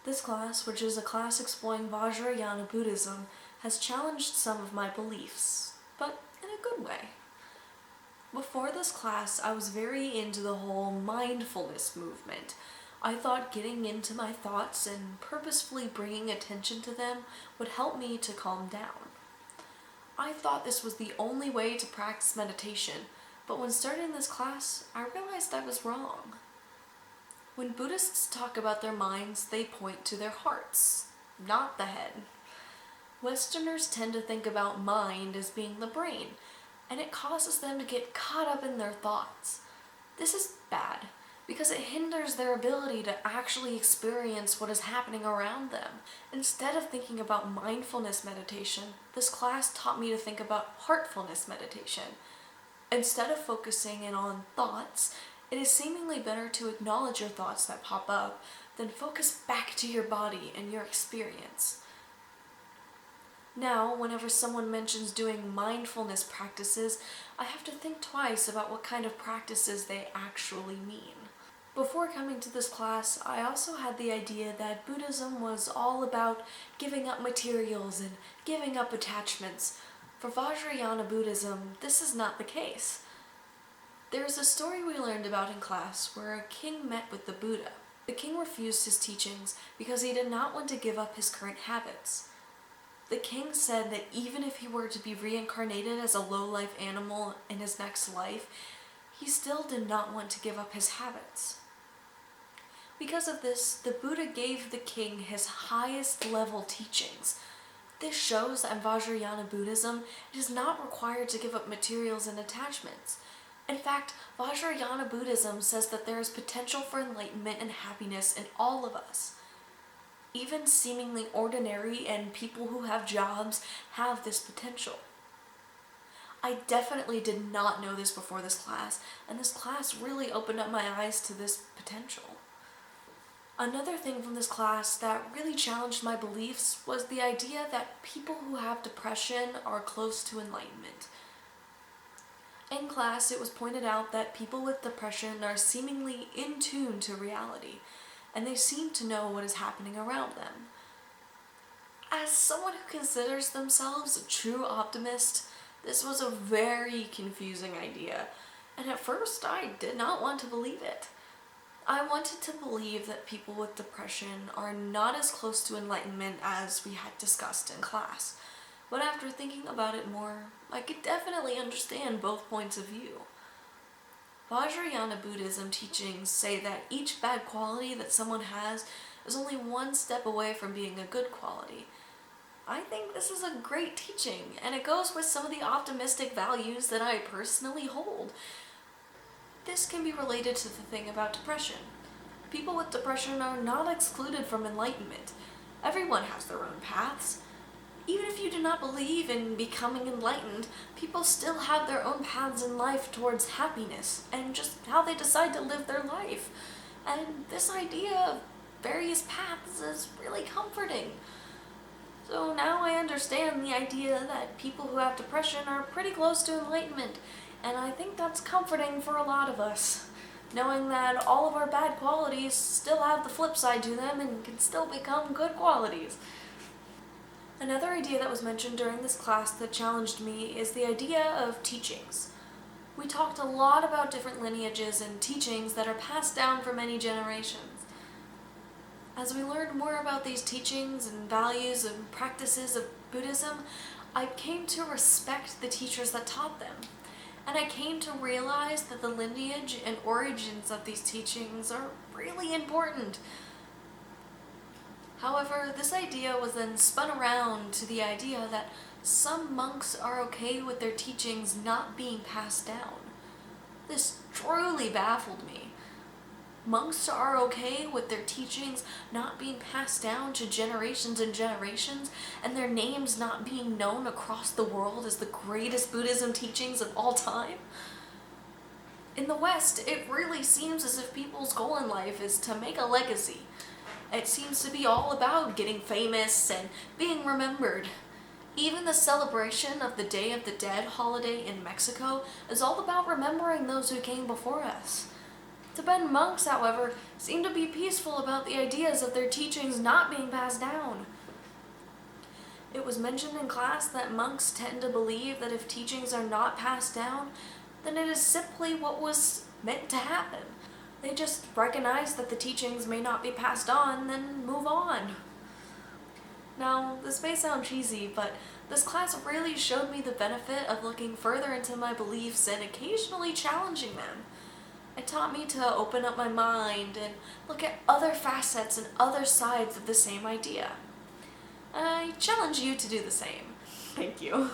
This class, which is a class exploring Vajrayana Buddhism, has challenged some of my beliefs, but in a good way. Before this class, I was very into the whole mindfulness movement. I thought getting into my thoughts and purposefully bringing attention to them would help me to calm down. I thought this was the only way to practice meditation, but when starting this class, I realized I was wrong. When Buddhists talk about their minds, they point to their hearts, not the head. Westerners tend to think about mind as being the brain, and it causes them to get caught up in their thoughts. This is bad, because it hinders their ability to actually experience what is happening around them. Instead of thinking about mindfulness meditation, this class taught me to think about heartfulness meditation. Instead of focusing in on thoughts, it is seemingly better to acknowledge your thoughts that pop up, then focus back to your body and your experience. Now, whenever someone mentions doing mindfulness practices, I have to think twice about what kind of practices they actually mean. Before coming to this class, I also had the idea that Buddhism was all about giving up materials and giving up attachments. For Vajrayana Buddhism, this is not the case. There is a story we learned about in class where a king met with the Buddha. The king refused his teachings because he did not want to give up his current habits. The king said that even if he were to be reincarnated as a low-life animal in his next life, he still did not want to give up his habits. Because of this, the Buddha gave the king his highest level teachings. This shows that in Vajrayana Buddhism, it is not required to give up materials and attachments. In fact, Vajrayana Buddhism says that there is potential for enlightenment and happiness in all of us. Even seemingly ordinary and people who have jobs have this potential. I definitely did not know this before this class, and this class really opened up my eyes to this potential. Another thing from this class that really challenged my beliefs was the idea that people who have depression are close to enlightenment. In class, it was pointed out that people with depression are seemingly in tune to reality, and they seem to know what is happening around them. As someone who considers themselves a true optimist, this was a very confusing idea, and at first I did not want to believe it. I wanted to believe that people with depression are not as close to enlightenment as we had discussed in class, but after thinking about it more, I could definitely understand both points of view. Vajrayana Buddhism teachings say that each bad quality that someone has is only one step away from being a good quality. I think this is a great teaching, and it goes with some of the optimistic values that I personally hold. This can be related to the thing about depression. People with depression are not excluded from enlightenment. Everyone has their own paths. Even if you do not believe in becoming enlightened, people still have their own paths in life towards happiness and just how they decide to live their life. And this idea of various paths is really comforting. So now I understand the idea that people who have depression are pretty close to enlightenment, and I think that's comforting for a lot of us, knowing that all of our bad qualities still have the flip side to them and can still become good qualities. Another idea that was mentioned during this class that challenged me is the idea of teachings. We talked a lot about different lineages and teachings that are passed down for many generations. As we learned more about these teachings and values and practices of Buddhism, I came to respect the teachers that taught them. And I came to realize that the lineage and origins of these teachings are really important. However, this idea was then spun around to the idea that some monks are okay with their teachings not being passed down. This truly baffled me. Monks are okay with their teachings not being passed down to generations and generations, and their names not being known across the world as the greatest Buddhism teachings of all time? In the West, it really seems as if people's goal in life is to make a legacy. It seems to be all about getting famous and being remembered. Even the celebration of the Day of the Dead holiday in Mexico is all about remembering those who came before us. Tibetan monks, however, seem to be peaceful about the ideas of their teachings not being passed down. It was mentioned in class that monks tend to believe that if teachings are not passed down, then it is simply what was meant to happen. They just recognize that the teachings may not be passed on, then move on. Now, this may sound cheesy, but this class really showed me the benefit of looking further into my beliefs and occasionally challenging them. It taught me to open up my mind and look at other facets and other sides of the same idea. I challenge you to do the same. Thank you.